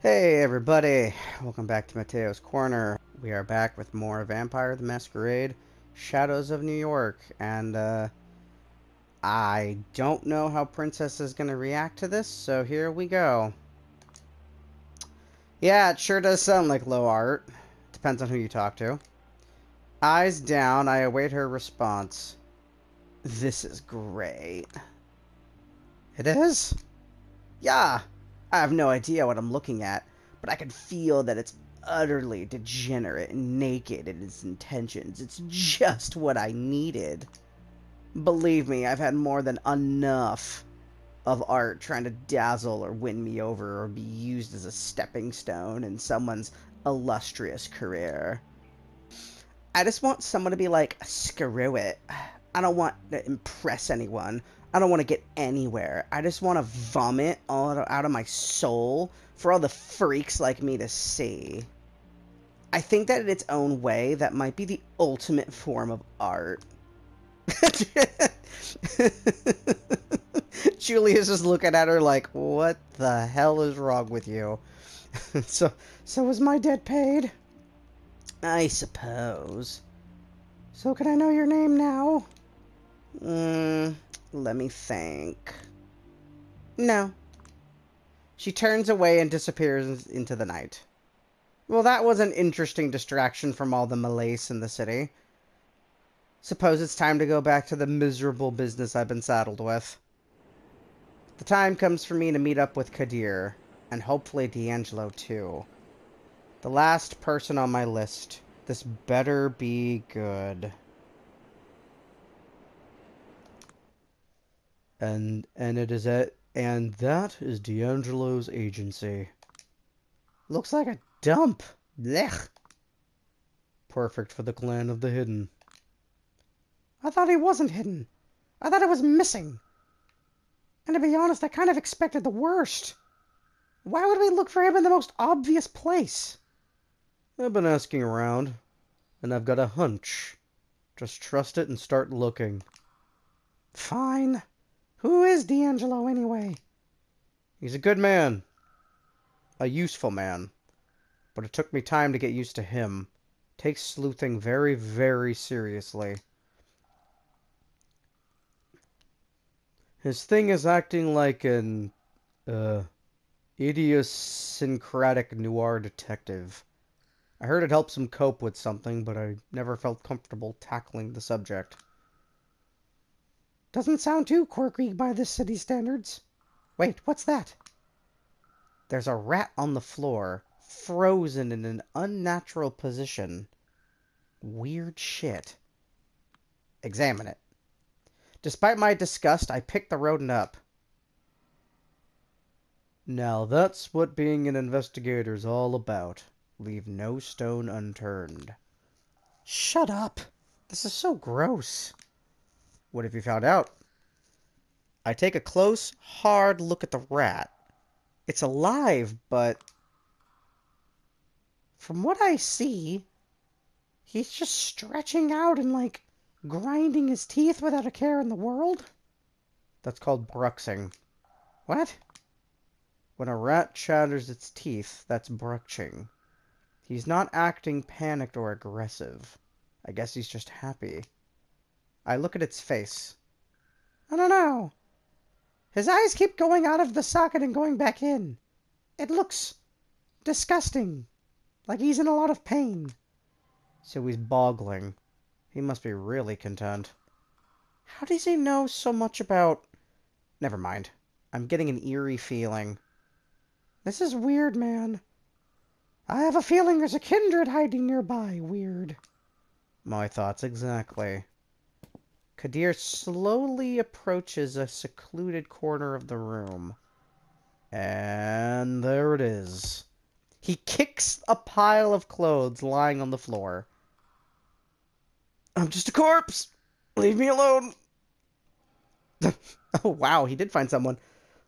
Hey everybody, welcome back to Matteo's Corner. We are back with more Vampire the Masquerade, Shadows of New York, and I don't know how Princess is going to react to this, so here we go. Yeah, it sure does sound like low art. Depends on who you talk to. Eyes down, I await her response. This is great. It is? Yeah, I have no idea what I'm looking at, but I can feel that it's utterly degenerate and naked in its intentions. It's just what I needed. Believe me, I've had more than enough of art trying to dazzle or win me over or be used as a stepping stone in someone's illustrious career. I just want someone to be like, screw it. I don't want to impress anyone. I don't want to get anywhere. I just want to vomit all out of my soul for all the freaks like me to see. I think that in its own way, that might be the ultimate form of art. Julia's just looking at her like, what the hell is wrong with you? So was my debt paid? I suppose. So can I know your name now? Let me think. No. She turns away and disappears into the night. Well, that was an interesting distraction from all the malaise in the city. Suppose it's time to go back to the miserable business I've been saddled with. The time comes for me to meet up with Kadir, and hopefully D'Angelo too. The last person on my list. This better be good. And that is D'Angelo's agency. Looks like a dump. Blech. Perfect for the clan of the hidden. I thought he wasn't hidden. I thought he was missing. And to be honest, I kind of expected the worst. Why would we look for him in the most obvious place? I've been asking around, and I've got a hunch. Just trust it and start looking. Fine. Who is D'Angelo, anyway? He's a good man. A useful man. But it took me time to get used to him. Takes sleuthing very, very seriously. His thing is acting like an, idiosyncratic noir detective. I heard it helps him cope with something, but I never felt comfortable tackling the subject. Doesn't sound too quirky by this city's standards. Wait, what's that? There's a rat on the floor, frozen in an unnatural position. Weird shit. Examine it. Despite my disgust, I picked the rodent up. Now that's what being an investigator's all about. Leave no stone unturned. Shut up. This is so gross. What have you found out? I take a close, hard look at the rat. It's alive, but from what I see, he's just stretching out and, like, grinding his teeth without a care in the world. That's called bruxing. What? When a rat chatters its teeth, that's bruxing. He's not acting panicked or aggressive. I guess he's just happy. I look at its face. I don't know. His eyes keep going out of the socket and going back in. It looks disgusting. Like he's in a lot of pain. So he's boggling. He must be really content. How does he know so much about... Never mind. I'm getting an eerie feeling. This is weird, man. I have a feeling there's a kindred hiding nearby. Weird. My thoughts exactly. Kadir slowly approaches a secluded corner of the room. And there it is. He kicks a pile of clothes lying on the floor. I'm just a corpse! Leave me alone! Oh, wow, he did find someone.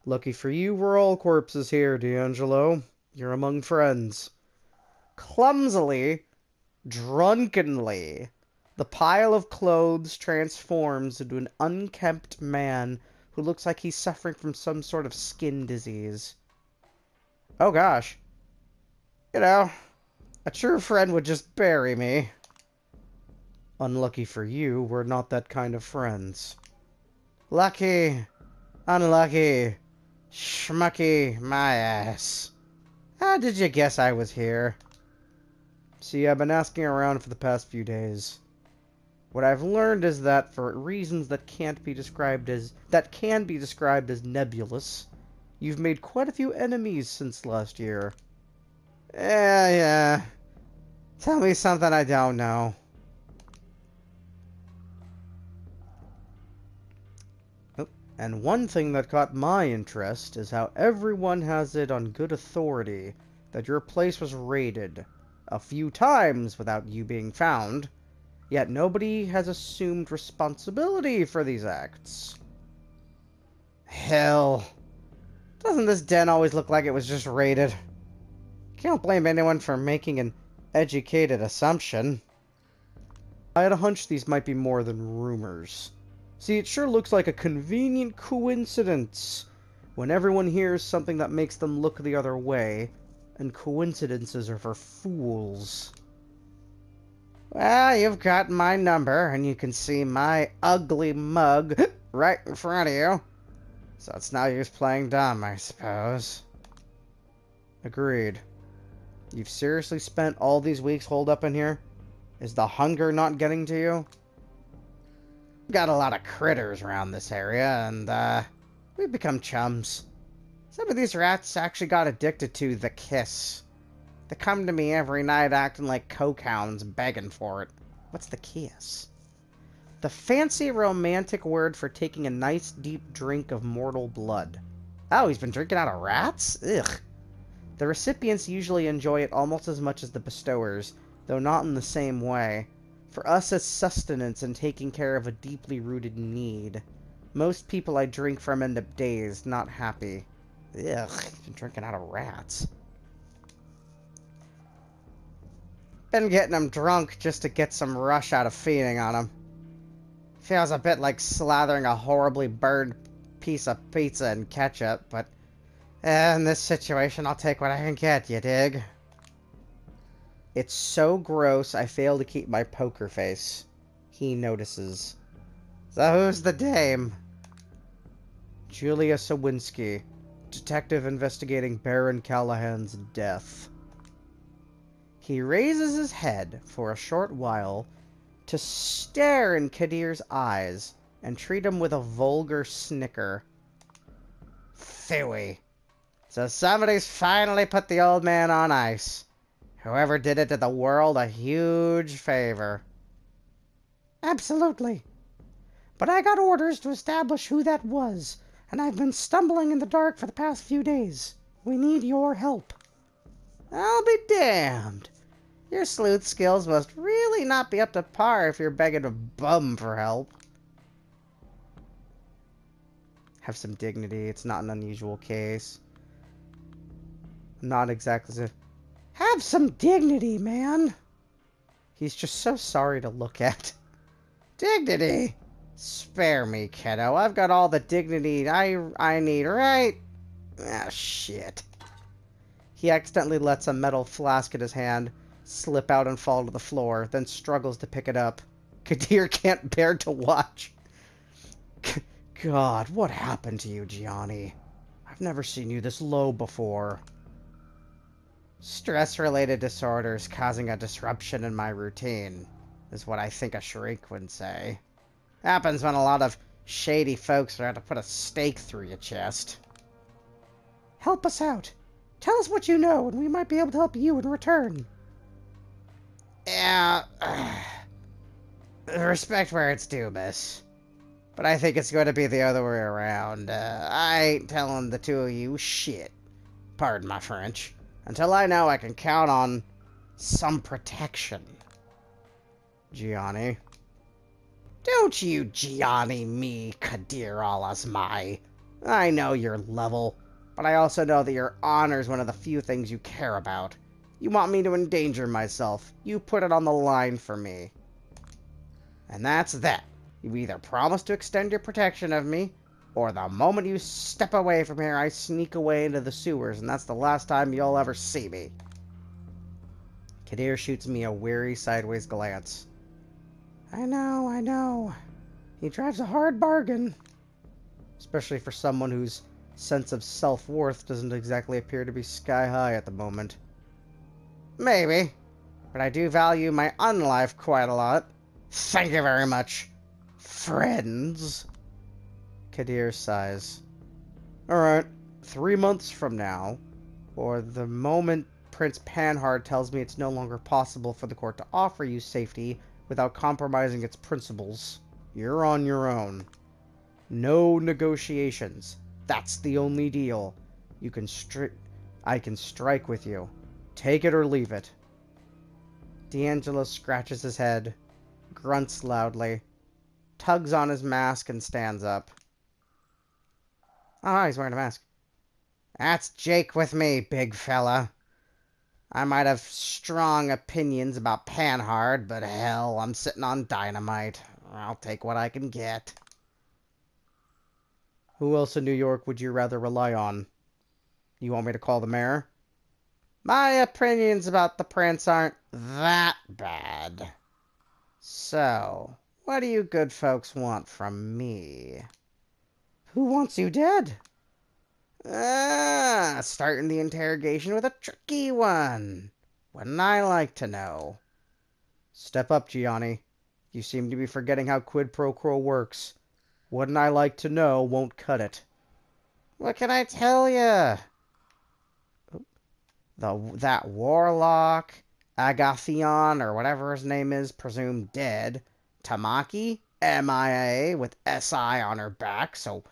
Lucky for you, we're all corpses here, D'Angelo. You're among friends. Clumsily, drunkenly, the pile of clothes transforms into an unkempt man who looks like he's suffering from some sort of skin disease. Oh gosh. You know, a true friend would just bury me. Unlucky for you, we're not that kind of friends. Lucky, unlucky, schmucky, my ass. How did you guess I was here? See, I've been asking around for the past few days. What I've learned is that for reasons that can be described as nebulous, you've made quite a few enemies since last year. Yeah. Tell me something I don't know. And one thing that caught my interest is how everyone has it on good authority that your place was raided a few times without you being found, yet nobody has assumed responsibility for these acts. Hell. Doesn't this den always look like it was just raided? Can't blame anyone for making an educated assumption. I had a hunch these might be more than rumors. See, it sure looks like a convenient coincidence when everyone hears something that makes them look the other way, and coincidences are for fools. Well, you've got my number, and you can see my ugly mug right in front of you. So it's no use playing dumb, I suppose. Agreed. You've seriously spent all these weeks holed up in here? Is the hunger not getting to you? Got a lot of critters around this area, and, we've become chums. Some of these rats actually got addicted to the kiss. They come to me every night acting like cokehounds, begging for it. What's the kiss? The fancy romantic word for taking a nice deep drink of mortal blood. Oh, he's been drinking out of rats? Ugh. The recipients usually enjoy it almost as much as the bestowers, though not in the same way. For us, it's sustenance and taking care of a deeply rooted need. Most people I drink from end up dazed, not happy. Ugh, he's been drinking out of rats. Been getting him drunk just to get some rush out of feeding on him. Feels a bit like slathering a horribly burned piece of pizza in ketchup, but in this situation, I'll take what I can get, you dig? It's so gross, I fail to keep my poker face. He notices. So who's the dame? Julia Sawinski, detective investigating Baron Callahan's death. He raises his head for a short while to stare in Kadir's eyes and treat him with a vulgar snicker. Phooey. So somebody's finally put the old man on ice. Whoever did it did the world a huge favor. Absolutely. But I got orders to establish who that was, and I've been stumbling in the dark for the past few days. We need your help. I'll be damned. Your sleuth skills must really not be up to par if you're begging a bum for help. Have some dignity. It's not an unusual case. Not exactly... Have some dignity, man. He's just so sorry to look at. Dignity? Spare me, kiddo. I've got all the dignity I need, right? Ah, shit. He accidentally lets a metal flask in his hand slip out and fall to the floor, then struggles to pick it up. Kadir can't bear to watch. God, what happened to you, Gianni? I've never seen you this low before. Stress-related disorders causing a disruption in my routine, is what I think a shrink would say. Happens when a lot of shady folks are to put a stake through your chest. Help us out. Tell us what you know, and we might be able to help you in return. Yeah, respect where it's due, miss. But I think it's going to be the other way around. I ain't telling the two of you shit. Pardon my French. Until I know I can count on some protection. Gianni. Don't you Gianni me, Kadir al-Azmai. I know your level, but I also know that your honor is one of the few things you care about. You want me to endanger myself. You put it on the line for me. And that's that. You either promise to extend your protection of me, or the moment you step away from here, I sneak away into the sewers, and that's the last time you'll ever see me. Kadir shoots me a weary sideways glance. I know. He drives a hard bargain. Especially for someone whose sense of self-worth doesn't exactly appear to be sky-high at the moment. Maybe. But I do value my own life quite a lot. Thank you very much, friends. Kadir sighs. Alright, 3 months from now, or the moment Prince Panhard tells me it's no longer possible for the court to offer you safety without compromising its principles, you're on your own. No negotiations. That's the only deal. I can strike with you. Take it or leave it. D'Angelo scratches his head, grunts loudly, tugs on his mask, and stands up. Oh, he's wearing a mask. That's Jake with me, big fella. I might have strong opinions about Panhard, but hell, I'm sitting on dynamite. I'll take what I can get. Who else in New York would you rather rely on? You want me to call the mayor? My opinions about the prince aren't that bad. So, what do you good folks want from me? Who wants you dead? Starting the interrogation with a tricky one. Wouldn't I like to know? Step up, Gianni. You seem to be forgetting how quid pro quo works. Wouldn't I like to know won't cut it. What can I tell ya? That warlock, Agathion, or whatever his name is, presumed dead. Tamaki, MIA, with SI on her back, so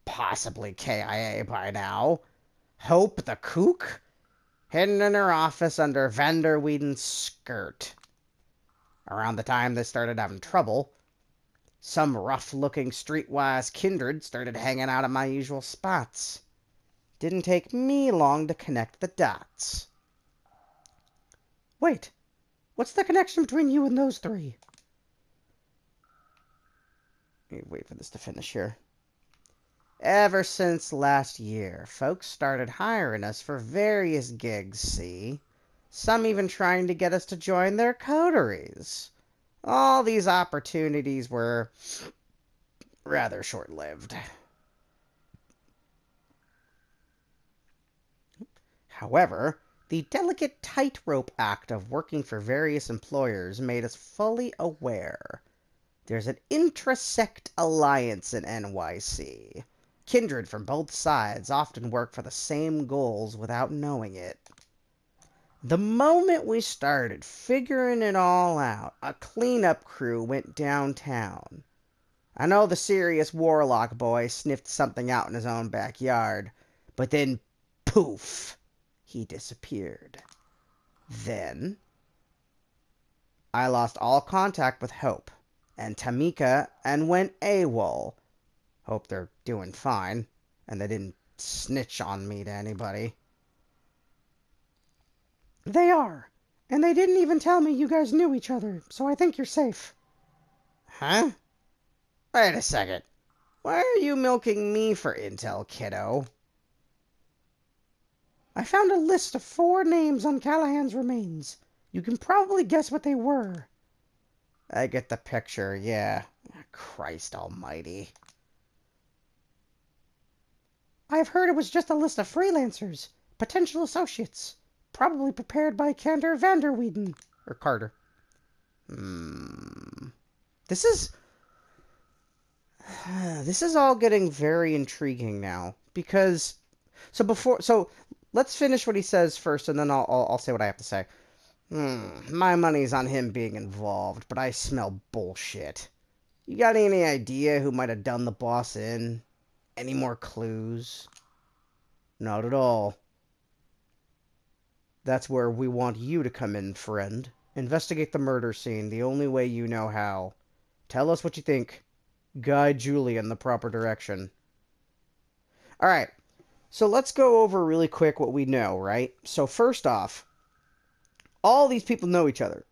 possibly KIA by now. Hope the kook, hidden in her office under Vander Whedon's skirt. Around the time they started having trouble, some rough-looking streetwise kindred started hanging out at my usual spots. Didn't take me long to connect the dots. Wait, what's the connection between you and those three? Wait for this to finish here. Ever since last year, folks started hiring us for various gigs, see? Some even trying to get us to join their coteries. All these opportunities were rather short-lived. However, the delicate tightrope act of working for various employers made us fully aware. There's an intrasect alliance in NYC. Kindred from both sides often work for the same goals without knowing it. The moment we started figuring it all out, a cleanup crew went downtown. I know the serious warlock boy sniffed something out in his own backyard, but then, poof, he disappeared. Then, I lost all contact with Hope and Tamika and went AWOL. Hope they're doing fine, and they didn't snitch on me to anybody. They are, and they didn't even tell me you guys knew each other, so I think you're safe. Huh? Wait a second. Why are you milking me for intel, kiddo? I found a list of 4 names on Callahan's remains. You can probably guess what they were. I get the picture, yeah. Christ almighty. I've heard it was just a list of freelancers, potential associates, probably prepared by Kadir Vander Whedon. Or Carter. This is all getting very intriguing now, because so let's finish what he says first, and then I'll say what I have to say. My money's on him being involved, but I smell bullshit. You got any idea who might have done the boss in? Any more clues? Not at all. That's where we want you to come in, friend. Investigate the murder scene the only way you know how. Tell us what you think. Guide Julie in the proper direction. Alright, so let's go over really quick what we know, right? So first off, all these people know each other.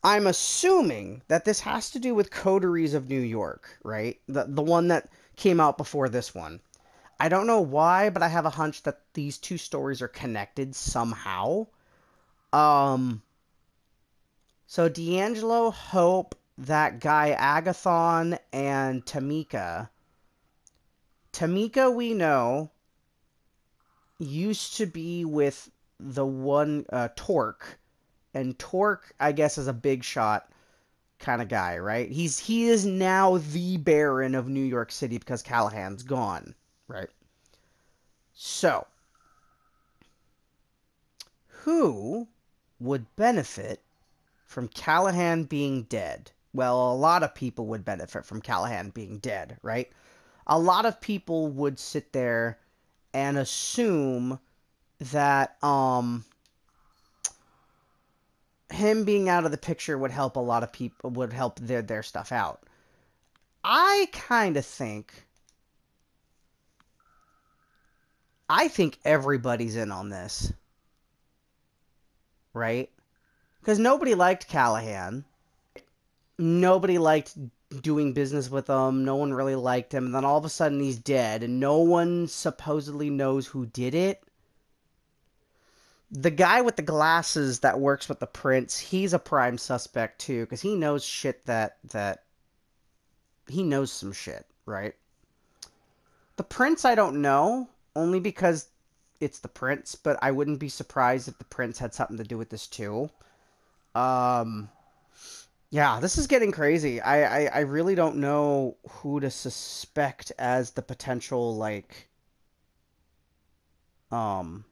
I'm assuming that this has to do with Coteries of New York, right? The one that came out before this one. I don't know why, but I have a hunch that these two stories are connected somehow. So D'Angelo, Hope, that guy Agathon, and Tamika. Tamika, we know, used to be with the one, Torque. And Torque, I guess, is a big shot kind of guy, right? He is now the Baron of New York City because Callahan's gone, right? So, who would benefit from Callahan being dead? Well, a lot of people would benefit from Callahan being dead, right? A lot of people would sit there and assume that him being out of the picture would help a lot of people, would help their stuff out. I kind of think everybody's in on this, right? Because nobody liked Callahan. Nobody liked doing business with him. No one really liked him. And then all of a sudden he's dead, and no one supposedly knows who did it. The guy with the glasses that works with the prince, he's a prime suspect too, because he knows shit that he knows some shit, right? The prince, I don't know, only because it's the prince, but I wouldn't be surprised if the prince had something to do with this too. Um, yeah, this is getting crazy. I really don't know who to suspect as the potential, like, um,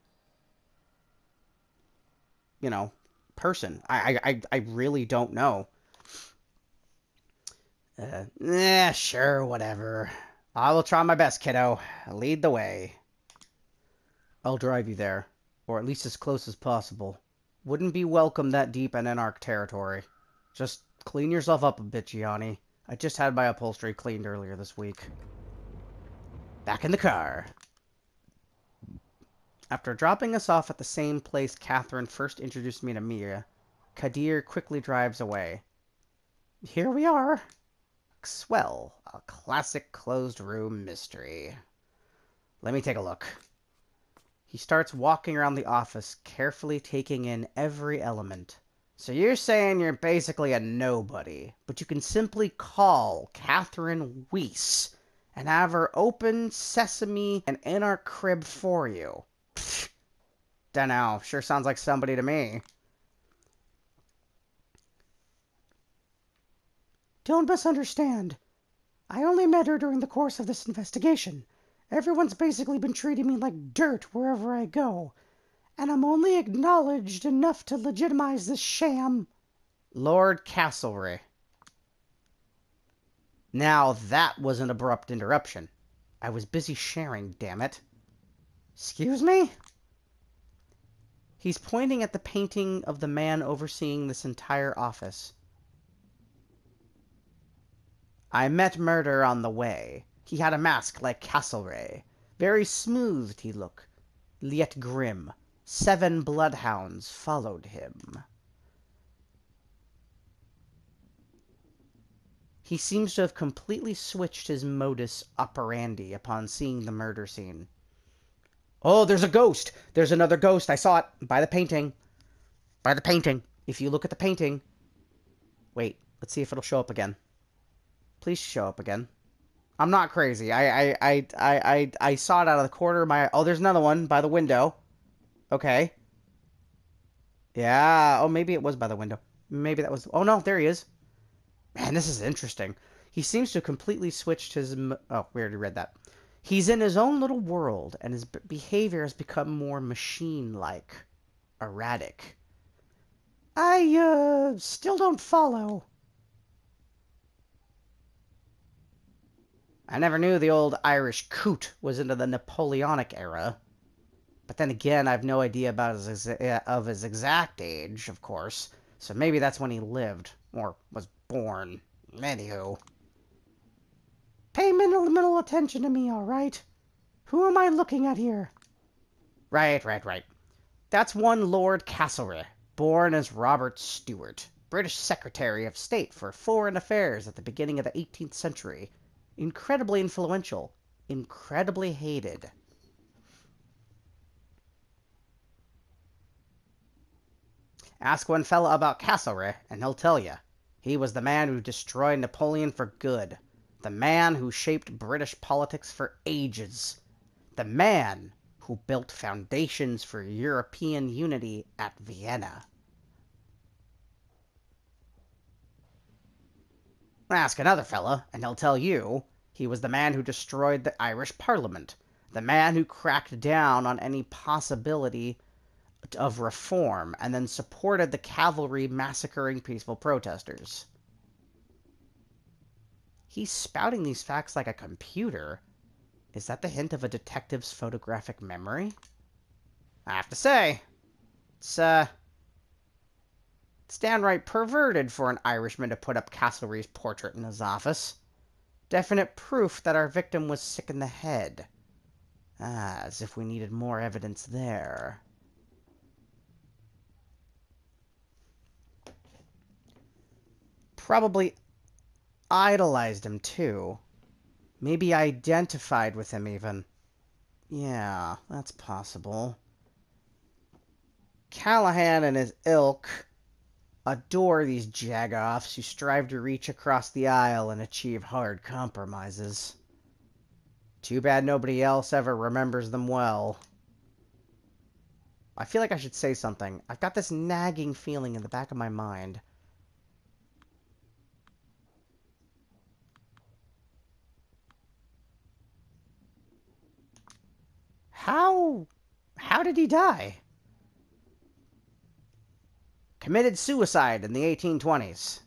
you know, person. I really don't know. Sure, whatever. I will try my best, kiddo. Lead the way. I'll drive you there, or at least as close as possible. Wouldn't be welcome that deep in Anarch territory. Just clean yourself up a bit, Gianni. I just had my upholstery cleaned earlier this week. Back in the car. After dropping us off at the same place Catherine first introduced me to Mia, Kadir quickly drives away. Here we are. Swell. A classic closed room mystery. Let me take a look. He starts walking around the office, carefully taking in every element. So you're saying you're basically a nobody, but you can simply call Catherine Weiss and have her open sesame and in our crib for you. Pfft. Dunno. Sure sounds like somebody to me. Don't misunderstand. I only met her during the course of this investigation. Everyone's basically been treating me like dirt wherever I go, and I'm only acknowledged enough to legitimize this sham. Lord Castlereagh. Now that was an abrupt interruption. I was busy sharing, damn it. Excuse me? He's pointing at the painting of the man overseeing this entire office. I met Murder on the way. He had a mask like Castlereagh. Very smoothed he looked, yet grim. 7 bloodhounds followed him. He seems to have completely switched his modus operandi upon seeing the murder scene. Oh, there's a ghost! There's another ghost. I saw it. By the painting. By the painting. If you look at the painting. Wait, let's see if it'll show up again. Please show up again. I'm not crazy. I saw it out of the corner of my... Oh, there's another one by the window. Okay. Yeah. Oh, maybe it was by the window. Maybe that was... Oh, no. There he is. Man, this is interesting. He seems to have completely switched his... Oh, we already read that. He's in his own little world, and his behavior has become more machine-like. Erratic. I, still don't follow. I never knew the old Irish coot was into the Napoleonic era. But then again, I have no idea about his exact age, of course. So maybe that's when he lived, or was born. Anywho. Pay minimal attention to me, all right? Who am I looking at here? Right. That's one Lord Castlereagh, born as Robert Stewart, British Secretary of State for Foreign Affairs at the beginning of the 18th century. Incredibly influential. Incredibly hated. Ask one fella about Castlereagh, and he'll tell you. He was the man who destroyed Napoleon for good. The man who shaped British politics for ages. The man who built foundations for European unity at Vienna. Ask another fella, and he'll tell you he was the man who destroyed the Irish Parliament. The man who cracked down on any possibility of reform, and then supported the cavalry massacring peaceful protesters. He's spouting these facts like a computer. Is that the hint of a detective's photographic memory? I have to say, it's downright perverted for an Irishman to put up Castlereagh's portrait in his office. Definite proof that our victim was sick in the head. As if we needed more evidence there. Probably idolized him, too. Maybe identified with him, even. Yeah, that's possible. Callahan and his ilk adore these jagoffs who strive to reach across the aisle and achieve hard compromises. Too bad nobody else ever remembers them well. I feel like I should say something. I've got this nagging feeling in the back of my mind. How did he die? Committed suicide in the 1820s.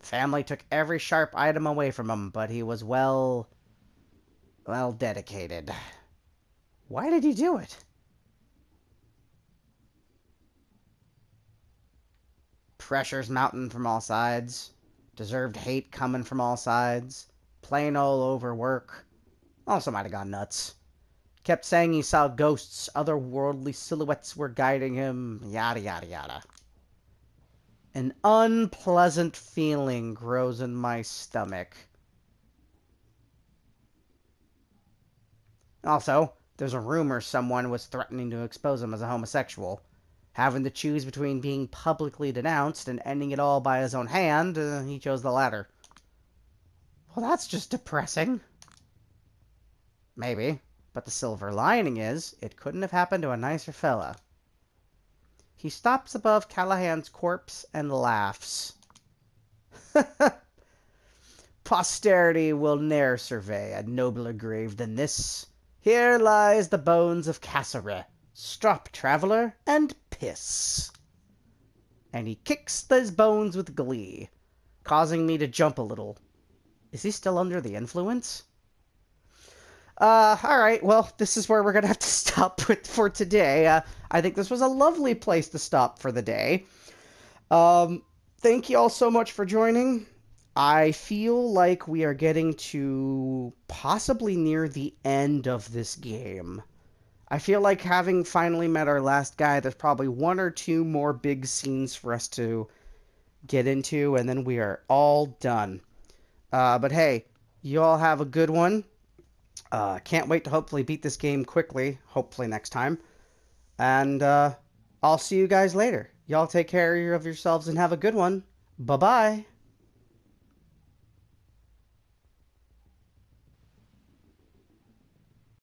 Family took every sharp item away from him, but he was well dedicated. Why did he do it? Pressures mounting from all sides. Deserved hate coming from all sides. Plain old overwork. Also might have gone nuts. Kept saying he saw ghosts, otherworldly silhouettes were guiding him, yada yada yada. An unpleasant feeling grows in my stomach. Also, there's a rumor someone was threatening to expose him as a homosexual. Having to choose between being publicly denounced and ending it all by his own hand, he chose the latter. Well, that's just depressing. Maybe. But the silver lining is, it couldn't have happened to a nicer fella. He stops above Callahan's corpse and laughs. Posterity will ne'er survey a nobler grave than this. Here lies the bones of Castlereagh. Stop, traveller, and piss. And he kicks those bones with glee, causing me to jump a little. Is he still under the influence? Alright, well, this is where we're gonna have to stop for today. I think this was a lovely place to stop for the day. Thank you all so much for joining. I feel like we are getting to possibly near the end of this game. I feel like having finally met our last guy, there's probably one or two more big scenes for us to get into, and then we are all done. But hey, you all have a good one. Can't wait to hopefully beat this game quickly, hopefully next time. And I'll see you guys later. Y'all take care of yourselves and have a good one. Bye-bye.